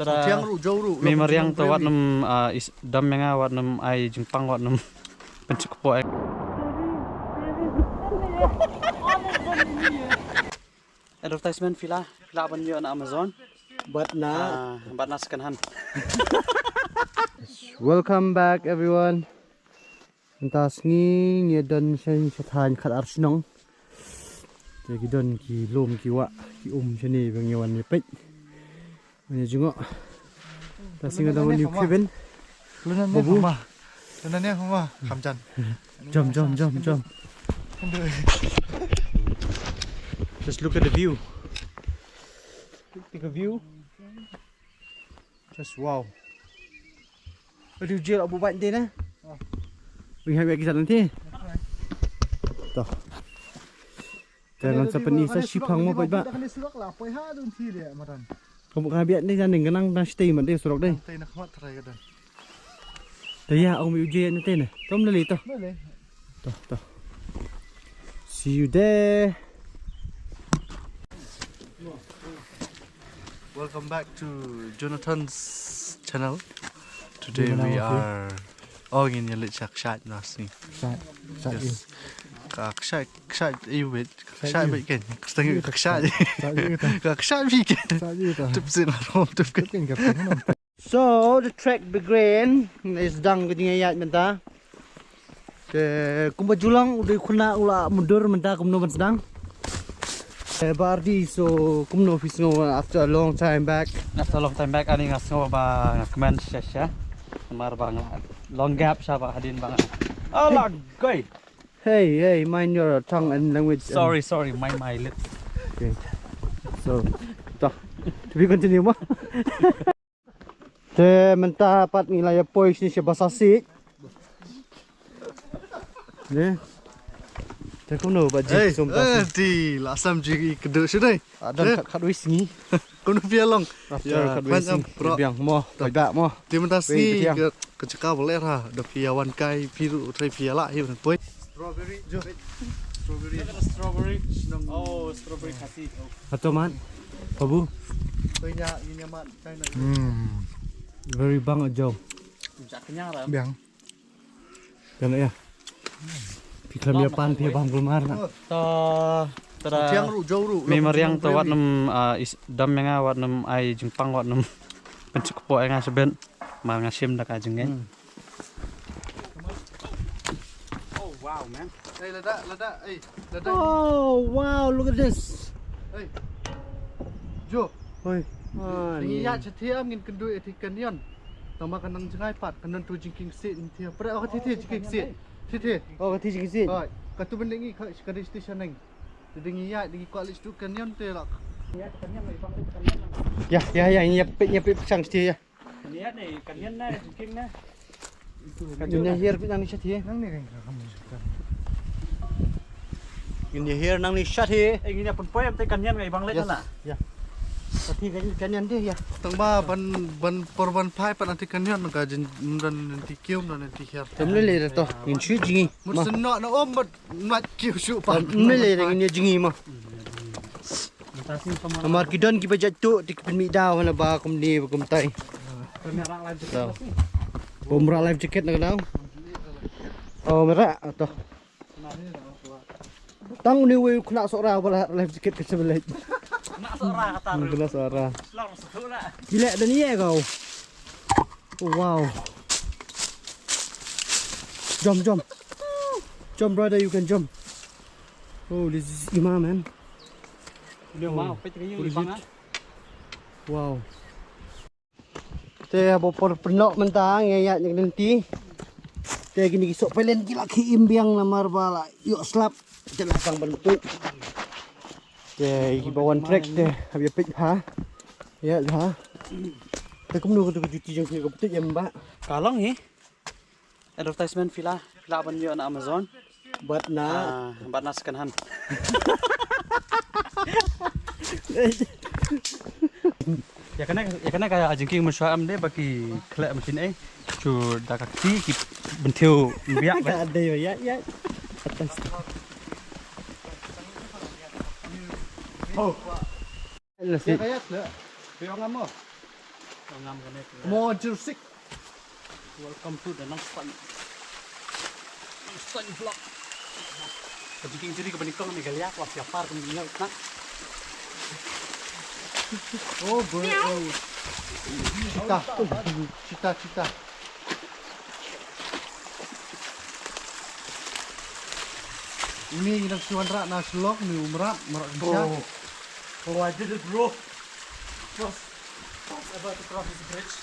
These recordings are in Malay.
tera memang yang tu wat nem dam yang wat nem ai Jepang wat nem pencukup ai. Advertisement villa banyo na Amazon. But na second hand. welcome back everyone. Entas ni don sen sethan khat arsinong. Jadi don ki lom ki wa ki sini bangyawan ni pet. Ni jungo. Ta singa dong ni Kevin. Babu. Lunannya huma Hamjan. Jom. Just look at the view. Take a view. Just wow. Aduh jel abu bat dia na. Lihat kita nanti. Toh. Jangan seperti saya sipang mau buat. Kamu kan biar ni jangan kenang dah stay mana surok deh. Dah ya, om uji nanti na. Tom lali toh. Toh. See you there. Welcome back to Jonathan's channel. Today we are in your little shot nasi. Yes. Kakshak you wait. Kakshak weekend. Kakshak weekend. So the track began is dang ketinggalan ayat menta. Kumba julang udah kuna ula mundur menta kumno sedang. Bardi so kumno fisno after a long time back. Ani ngasno ba comment sesya. Mar bang long gap siapa hadin bang. Alah goy. Hey, mind your tongue and language. Sorry, mind my lips. Okay. So, toh. To be continue mo. Te menta pat nilai pois ni siya basasi. Ne. Te kuno ba ji somta. Di lasam ji kedua sudah. Ada kat wis ni. Kuno pialong. Ya, biang mo, tak mo. Di mentasi ke cekal boleh lah. Dah piawan kai biru trai piala hiu pois. Strawberry. Oh, strawberry kasih. Atau man. Babu. Very bang ajo. Kenyang lah. Biang. Kan ya. Pikir dia pan dia bang belumar nak. Tera memang yang tu wat nem dam yang wat nem ai Jepang wat nem pencukup ai ngaseben mal ngasim dak ajeng. Wow, man. Hey, lada. Oh, wow, look at this. Hey. Jo. Oi. Ni ya cetia ngin kendu etikan yon. Tama kanang jengai pat kanan tu jingking sit ni. Pra aku titi jingking sit. Titi. Oh, kati jing sit. Oi. Katu bendengi kadis station nang. Dengi ya dengi kualis tu kan yon te lak. Ya, nyep sang setia ya. Niat ni kanyan na jingking na. Ini here nang ni setia. Nang ni kan kamu. Ini here nang ni setia. Ini pun poem te kanyan ngai bang let na. Ya. Tapi kanyan dia ya. Tang ba ban porban pai pan anti kan yon ga jin dan nanti kium dan nanti her. Temle le to. In chu jingi. Musen no na om mat kiu shu pa. Temle le ini jingi ma. Amar kidon ki bajat tu di penmi daw na ba kum ni kum tai. Bomra life jacket nak daw. Oh merah to. Tang ni we kena sora wala life jacket ke sebelah. Nak suara kata. Kena sora. Lang satu nak. Gila dah ni kau. Oh, wow. Jump brother, you can jump. Oh, this is Imam man. Dia mau petriu bang ah. Wow. Te abo por penok mentang ngayat yang nanti. Te gini kisok pelen gila ki imbiang namar bala. Yuk slap jelas bang bentuk. Te hibawan trek te habis pit ha. Ya ha. Te kum nu ke juti jeng ke betul ya mbak. Kalong ni. Advertisement villa banyo na Amazon. But na second hand. Ya kena kaya jengking mesyam deh bagi kelak mesin cu dak kaki bentiu biak ada ya atas. Oh. Nasi. Kaya le. Piang amo. ngam kan itu. More juicy. Welcome to the Nangsan vlog. Kebiking jadi kebenikong nih kali ya, wah siapa kemudian nak. Oh, boy. Oh. Cita. Ini yang suan rak naslok ni umrap merak bisa. Oh, I did it, bro. Was about to cross this bridge.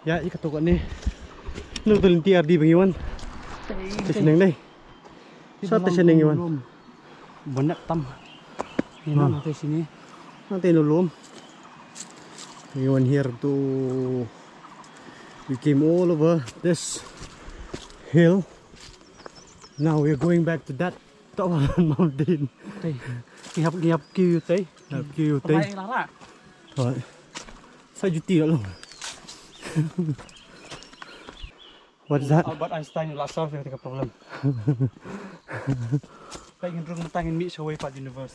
Ya, ikat tukar ni. Nung tiar di bengiwan. Teseneng deh. Sa teseneng iwan. Banyak tam. Ini nanti sini. Nanti nulum. Bengiwan here to. We came all over this hill. Now we're going back to that top mountain. Ngap kiu teh. Kiu teh. Baik lah. Thôi. Sao juti luôn. What's that? Albert Einstein lah solve ketika problem. Kayak ingin rung mentangin mi away Pak Universe.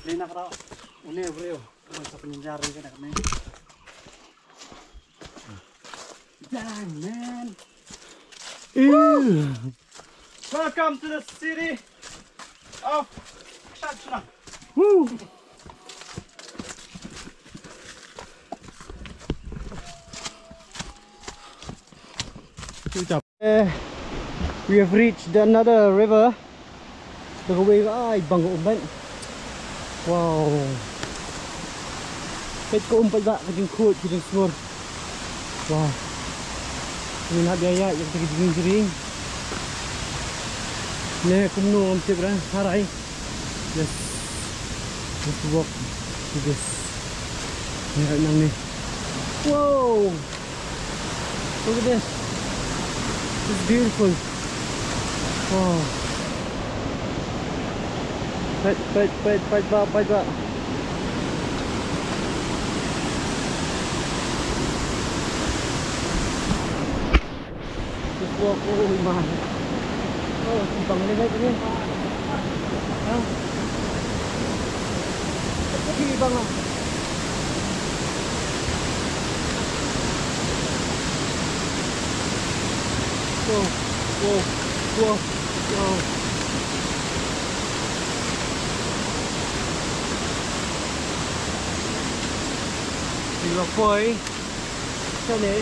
Ini nak raw. Une bro. Masa penyenjaran kan kami. Dang man. Welcome to the city of Shachna. Woo! We have reached another river. The way ay bang umpan. Wow. Pet ko umpan ba kajing kut kajing smur. Wow. Ini nak biaya yang terjadi jering. Ne kumno am sebra harai. Yes. Let's walk to this. Right now ni. Wow. Look at this. It's beautiful. Wow. Fight back. Just walk. Oh my. Oh, bang ni ni. Ha? Pergi bang. Whoa. Sila boy. Sana.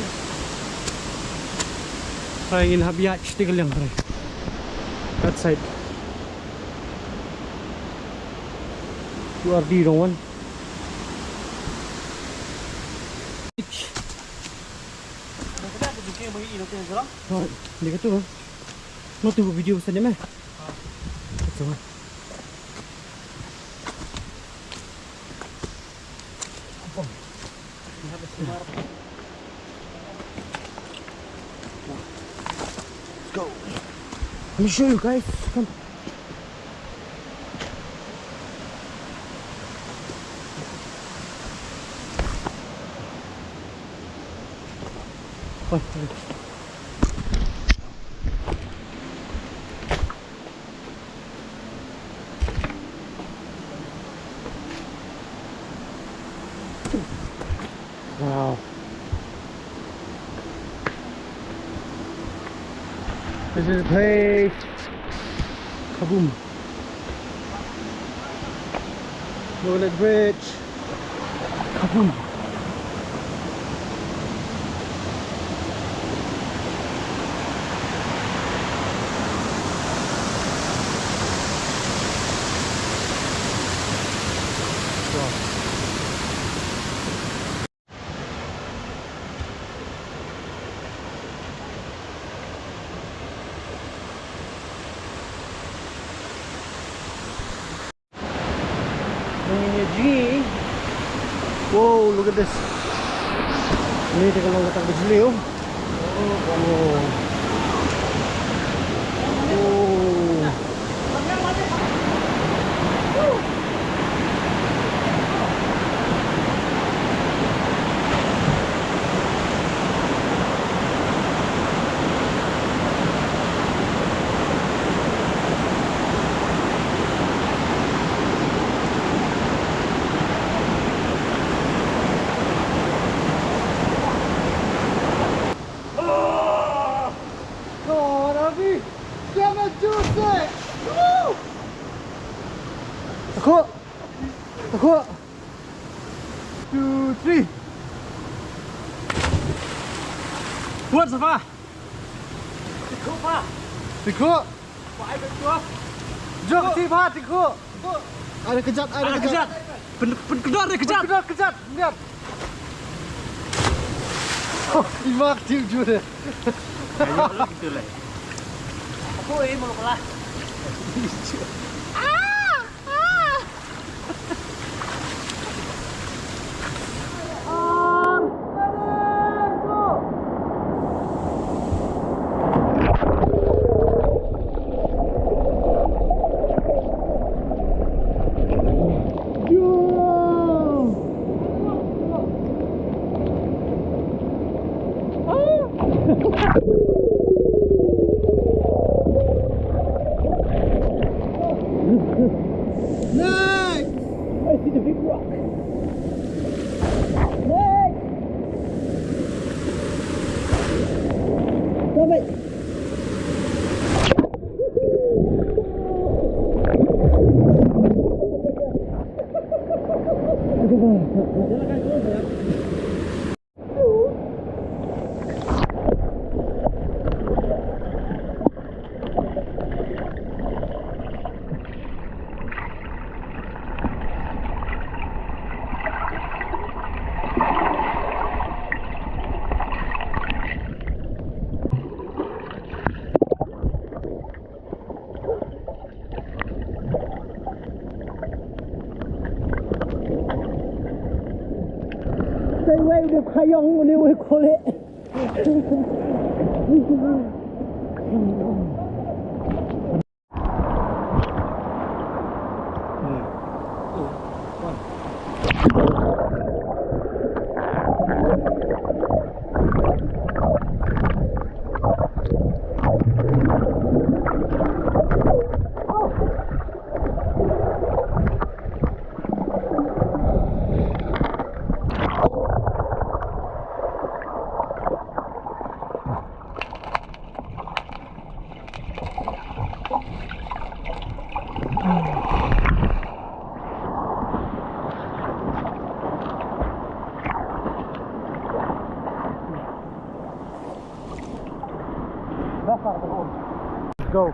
Saya ingin habiat stick lang pre. That side. You are the wrong one. Hindi ka to. Mau tunggu video saja mah. Coba. Let's go. Let me show you guys. Come. Oh. Wow. This is the place. Kaboom. Look at that bridge. Kaboom. G. Whoa, look at this. Ini dia kalau letak bejeli. Oh. Tekuk. Tekuk. 2, 3. Buat Safa. Tekuk. Jom tiba tekuk. Ada kejat, ada kejat. Kedua ada kejat. Kejat, kejat. Lihat. Oh, imak tiu dia. Kayak lu gitu lah. Aku ini mau kelah. Nice! I see the big rock. Nice! Stop it! Stay away with the payong, whatever we call it. Let's go.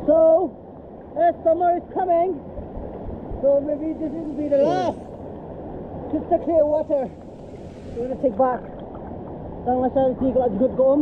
So, as summer is coming, so maybe this will be the last crystal clear water we're gonna take back. Ang nasa sini kalau juga gom.